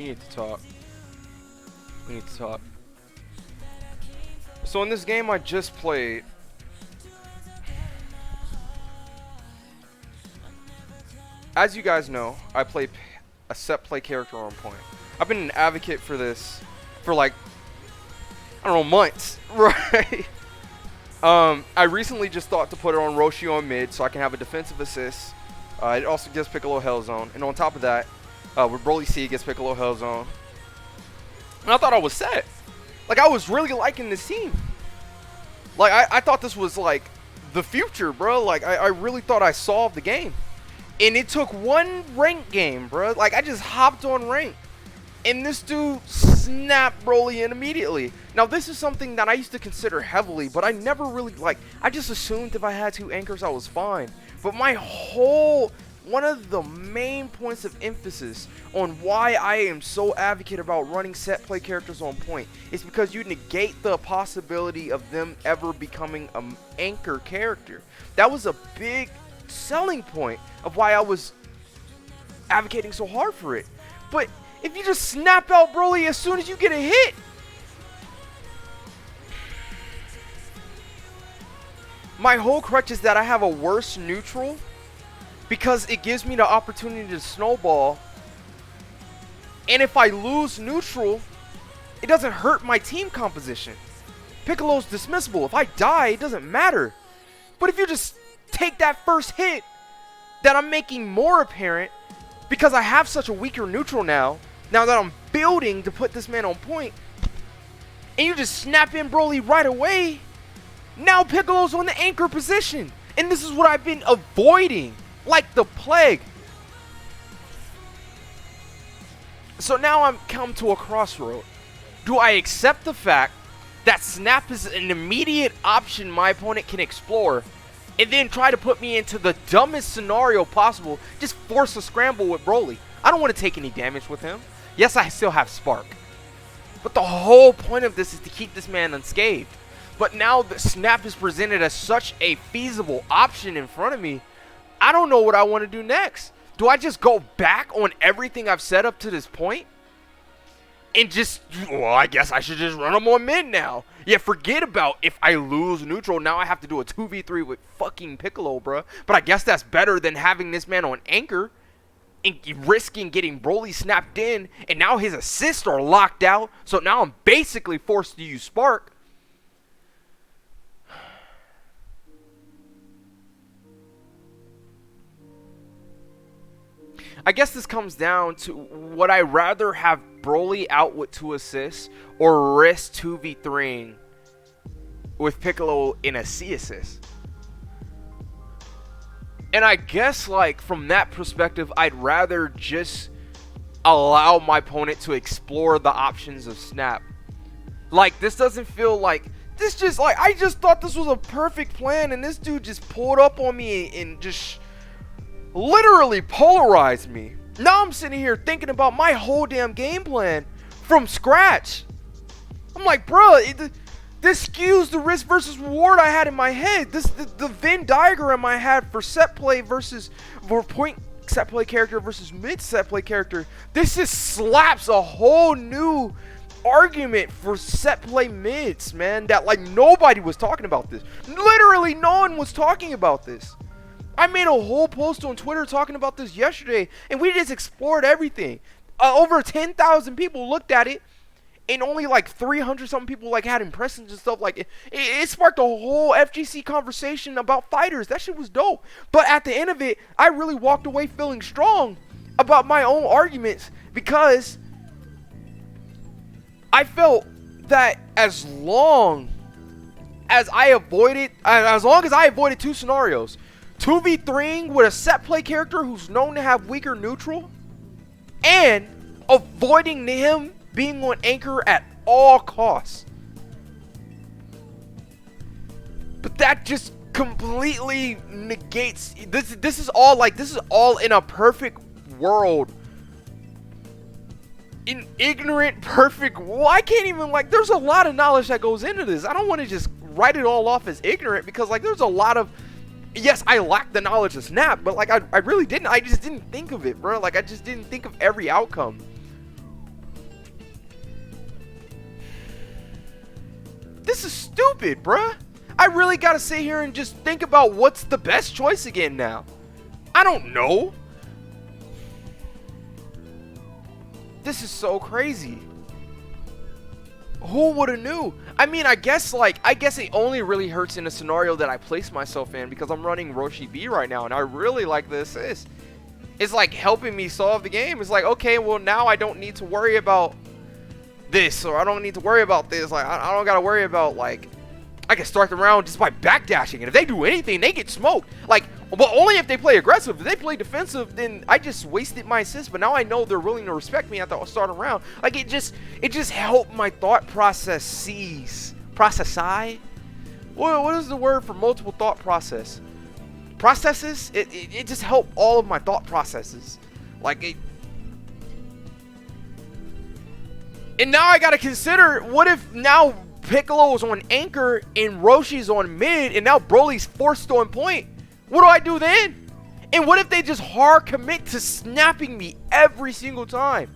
We need to talk. We need to talk. So in this game I just played, as you guys know, I play a set play character on point. I've been an advocate for this for like, I don't know, months, right? I recently just thought to put it on Roshi on mid so I can have a defensive assist. It also gives Piccolo Hell Zone, and on top of that, with Broly C, it gets Piccolo Hell Zone. And I thought I was set. Like, I was really liking this team. Like, I thought this was, like, the future, bro. Like, I really thought I solved the game. And it took one rank game, bro. Like, I just hopped on rank. And this dude snapped Broly in immediately. Now, this is something that I used to consider heavily, but I never really, like, I just assumed if I had 2 anchors, I was fine. But one of the main points of emphasis on why I am so advocate about running set play characters on point is because you negate the possibility of them ever becoming an anchor character. That was a big selling point of why I was advocating so hard for it. But if you just snap out Broly as soon as you get a hit, my whole crutch is that I have a worse neutral because it gives me the opportunity to snowball. And if I lose neutral, it doesn't hurt my team composition. Piccolo's dismissible. If I die, it doesn't matter. But if you just take that first hit, that I'm making more apparent because I have such a weaker neutral now that I'm building to put this man on point, and you just snap in Broly right away, now Piccolo's on the anchor position. And this is what I've been avoiding like the plague. So now I'm come to a crossroad. Do I accept the fact that snap is an immediate option my opponent can explore, and then try to put me into the dumbest scenario possible, just force a scramble with Broly? I don't want to take any damage with him. Yes, I still have Spark, but the whole point of this is to keep this man unscathed. But now the snap is presented as such a feasible option in front of me, I don't know what I want to do next. Do I just go back on everything I've set up to this point? And just, well, I guess I should just run him on mid now. Yeah, forget about if I lose neutral. Now I have to do a 2v3 with fucking Piccolo, bro. But I guess that's better than having this man on anchor and risking getting Broly snapped in. And now his assists are locked out. So now I'm basically forced to use Spark. I guess this comes down to, would I rather have Broly out with 2 assists or risk 2v3ing with Piccolo in a C assist? And I guess, like, from that perspective, I'd rather just allow my opponent to explore the options of snap. Like, this doesn't feel like, this just, like, I just thought this was a perfect plan, and this dude just pulled up on me and just literally polarized me. Now I'm sitting here thinking about my whole damn game plan from scratch. I'm like, bro, this skews the risk versus reward I had in my head. The Venn diagram I had for set play versus for point set play character versus mid set play character. This just slaps a whole new argument for set play mids, man. That, like, nobody was talking about this. Literally no one was talking about this. I made a whole post on Twitter talking about this yesterday, and we just explored everything. Over 10,000 people looked at it, and only like 300 something people like had impressions and stuff. Like, it sparked a whole FGC conversation about fighters. That shit was dope. But at the end of it, I really walked away feeling strong about my own arguments, because I felt that as long as I avoided 2 scenarios, 2v3ing with a set play character who's known to have weaker neutral, and avoiding him being on anchor at all costs. But that just completely negates this is all in a perfect world. In ignorant, perfect, well, I can't even, like, there's a lot of knowledge that goes into this. I don't want to just write it all off as ignorant, because, like, there's a lot of, yes, I lack the knowledge of snap, but, like, I really didn't. I just didn't think of it, bro. Like, I just didn't think of every outcome. This is stupid, bruh. I really gotta sit here and just think about what's the best choice again now. I don't know. This is so crazy. Who would have knew? I mean, I guess it only really hurts in a scenario that I place myself in because I'm running Roshi B right now and I really like the assist. It's like helping me solve the game. It's like, okay, well now I don't need to worry about this, or I don't need to worry about this. Like I don't gotta worry about, like, I can start the round just by backdashing, and if they do anything, they get smoked. Like, well, only if they play aggressive. If they play defensive, then I just wasted my assist. But now I know they're willing to respect me at the start of the round. Like, it just helped my thought processes. What is the word for multiple thought processes? It just helped all of my thought processes. Like it. And now I gotta consider, what if now Piccolo's on anchor and Roshi's on mid, and now Broly's forced on point? What do I do then? And what if they just hard commit to snapping me every single time?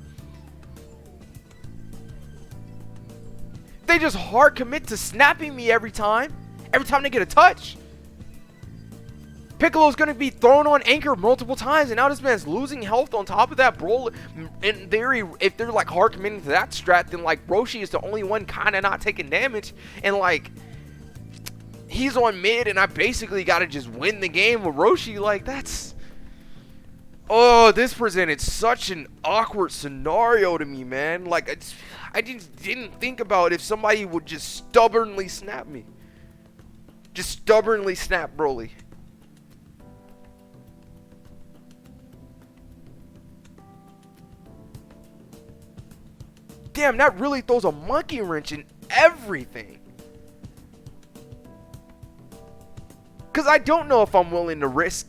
They just hard commit to snapping me every time they get a touch. Piccolo's gonna be thrown on anchor multiple times, and now this man's losing health on top of that. Broly, in theory, if they're like hard committing to that strat, then like Roshi is the only one kind of not taking damage, and like he's on mid, and I basically gotta just win the game with Roshi. Like, that's, oh, this presented such an awkward scenario to me, man. Like, I just didn't think about if somebody would just stubbornly snap me, just stubbornly snap Broly. Damn, that really throws a monkey wrench in everything. Because I don't know if I'm willing to risk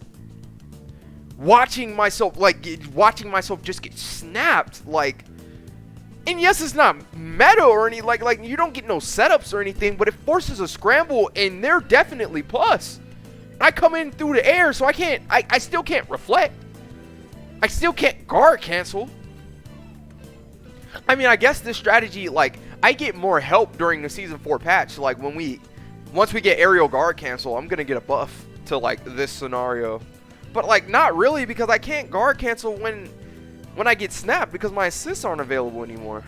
watching myself just get snapped. Like, and yes, it's not meta or any, like you don't get no setups or anything, but it forces a scramble, and they're definitely plus. I come in through the air, so I still can't reflect. I still can't guard cancel. I mean, I guess this strategy, like, I get more help during the Season 4 patch. Like, once we get aerial guard cancel, I'm going to get a buff to, like, this scenario. But, like, not really, because I can't guard cancel when I get snapped because my assists aren't available anymore.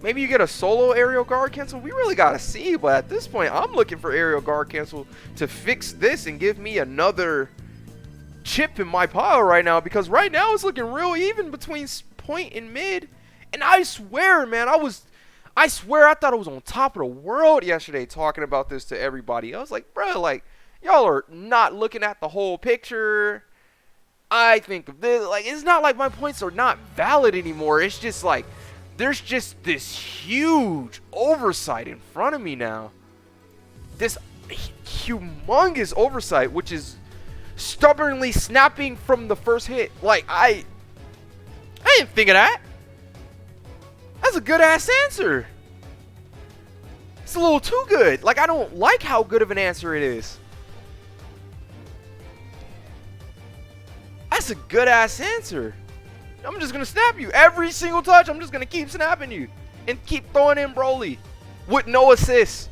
Maybe you get a solo aerial guard cancel. We really got to see, but at this point, I'm looking for aerial guard cancel to fix this and give me another chip in my pile right now, because right now it's looking real even between point and mid. And I swear, man, I swear I thought I was on top of the world yesterday talking about this to everybody. I was like, bro, like, y'all are not looking at the whole picture. I think of this, like, it's not like my points are not valid anymore. It's just like there's just this huge oversight in front of me now. This humongous oversight, which is stubbornly snapping from the first hit. Like, I didn't think of that. That's a good ass answer. It's a little too good. Like, I don't like how good of an answer it is. That's a good ass answer. I'm just gonna snap you every single touch. I'm just gonna keep snapping you and keep throwing in Broly with no assists.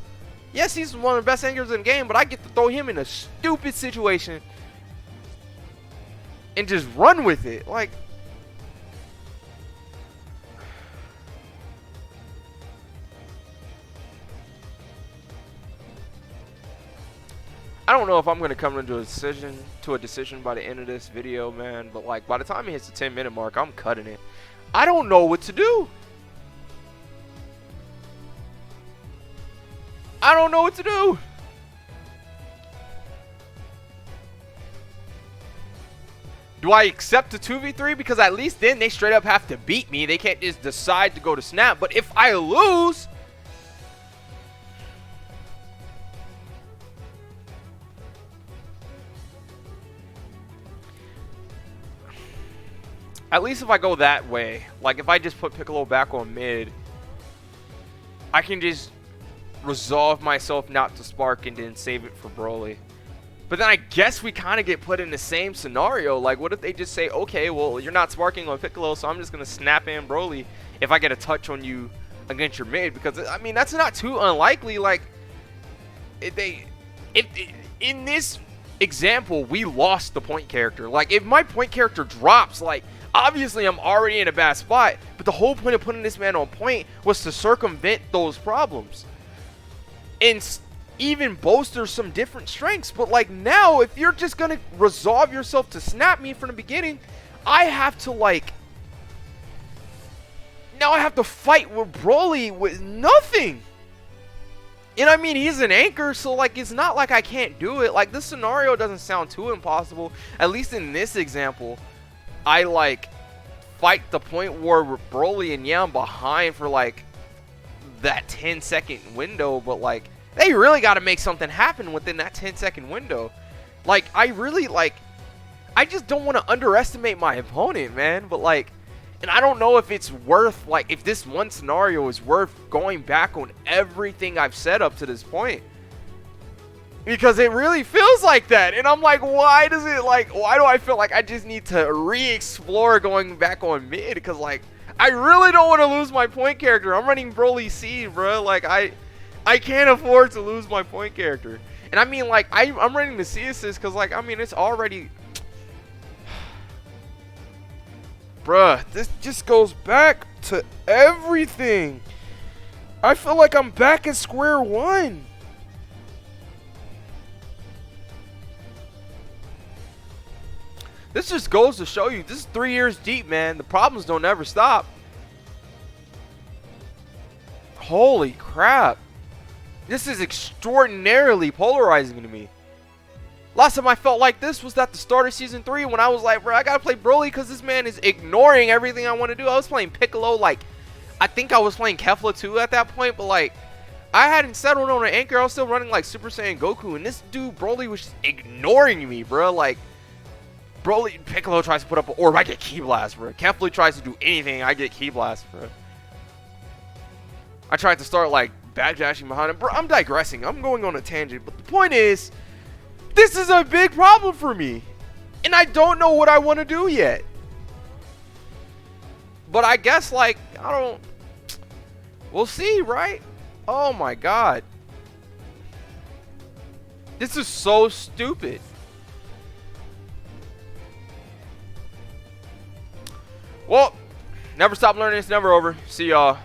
Yes, he's one of the best anchors in the game, but I get to throw him in a stupid situation and just run with it. Like, I don't know if I'm gonna come into a decision by the end of this video, man. But like, by the time it hits the 10-minute mark, I'm cutting it. I don't know what to do. I don't know what to do. Do I accept the 2v3? Because at least then they straight up have to beat me. They can't just decide to go to snap. But if I lose, at least if I go that way, like if I just put Piccolo back on mid, I can just resolve myself not to spark and then save it for Broly. But then I guess we kind of get put in the same scenario. Like, what if they just say, okay, well, you're not sparking on Piccolo, so I'm just going to snap in Broly if I get a touch on you against your mid, because I mean that's not too unlikely. Like in this example, we lost the point character. Like if my point character drops, like obviously I'm already in a bad spot, but the whole point of putting this man on point was to circumvent those problems and even bolster some different strengths. But like now, if you're just gonna resolve yourself to snap me from the beginning, I have to like, now I have to fight with Broly with nothing. And I mean, he's an anchor, so like it's not like I can't do it. Like this scenario doesn't sound too impossible. At least in this example, I like fight the point war with Broly, and yeah, I'm behind for like that 10-second window, but like they really got to make something happen within that 10-second window. Like I really like, I just don't want to underestimate my opponent, man. But like, and I don't know if it's worth, like, if this one scenario is worth going back on everything I've said up to this point. Because it really feels like that. And I'm like, why do I feel like I just need to re-explore going back on mid? Because, like, I really don't want to lose my point character. I'm running Broly C, bro. Like, I can't afford to lose my point character. And I mean, like, I'm running the C assist because, like, I mean, it's already... Bruh, this just goes back to everything. I feel like I'm back at square one. This just goes to show you, this is 3 years deep, man. The problems don't ever stop. Holy crap. This is extraordinarily polarizing to me. Last time I felt like this was at the start of Season 3 when I was like, bro, I gotta play Broly because this man is ignoring everything I want to do. I was playing Piccolo, like, I think I was playing Kefla 2 at that point, but like, I hadn't settled on an anchor. I was still running like Super Saiyan Goku, and this dude, Broly, was just ignoring me, bro. Like, Broly, Piccolo tries to put up an orb, I get Ki Blast, bro. Kefla tries to do anything, I get Ki Blast, bro. I tried to start like backdashing behind him. Bro, I'm digressing. I'm going on a tangent, but the point is, this is a big problem for me, and I don't know what I want to do yet. But I guess, like, we'll see, right? Oh my god. This is so stupid. Well, never stop learning. It's never over. See y'all.